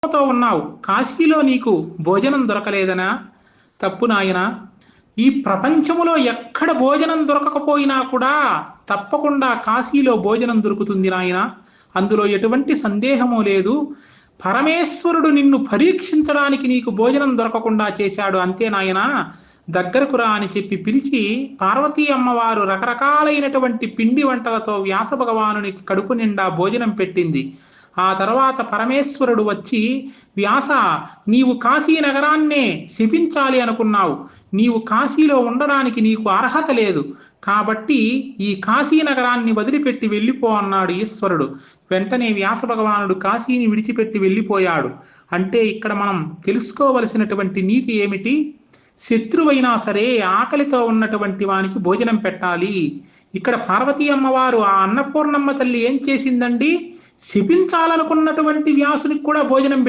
తో ఉన్నావు, కాశీలో నీకు భోజనం దొరకలేదనా? తప్పు నాయనా. ఈ ప్రపంచములో ఎక్కడ భోజనం దొరకకపోయినా కూడా తప్పకుండా కాశీలో భోజనం దొరుకుతుంది నాయన. అందులో ఎటువంటి సందేహము లేదు. పరమేశ్వరుడు నిన్ను పరీక్షించడానికి నీకు భోజనం దొరకకుండా చేశాడు అంతే నాయనా. దగ్గరకు రా అని చెప్పి పిలిచి పార్వతీ అమ్మవారు రకరకాలైనటువంటి పిండి వంటలతో వ్యాస భగవానునికి కడుపు నిండా భోజనం పెట్టింది. ఆ తర్వాత పరమేశ్వరుడు వచ్చి, వ్యాస, నీవు కాశీ నగరాన్నే శపించాలి అనుకున్నావు, నీవు కాశీలో ఉండడానికి నీకు అర్హత లేదు, కాబట్టి ఈ కాశీ నగరాన్ని వదిలిపెట్టి వెళ్ళిపో అన్నాడు ఈశ్వరుడు. వెంటనే వ్యాస భగవానుడు కాశీని విడిచిపెట్టి వెళ్ళిపోయాడు. అంటే ఇక్కడ మనం తెలుసుకోవలసినటువంటి నీతి ఏమిటి? శత్రువైనా సరే ఆకలితో ఉన్నటువంటి వానికి భోజనం పెట్టాలి. ఇక్కడ పార్వతీ అమ్మవారు ఆ అన్నపూర్ణమ్మ తల్లి ఏం చేసిందండి? శపించాలనుకున్నటువంటి వ్యాసునికి కూడా భోజనం పెట్టి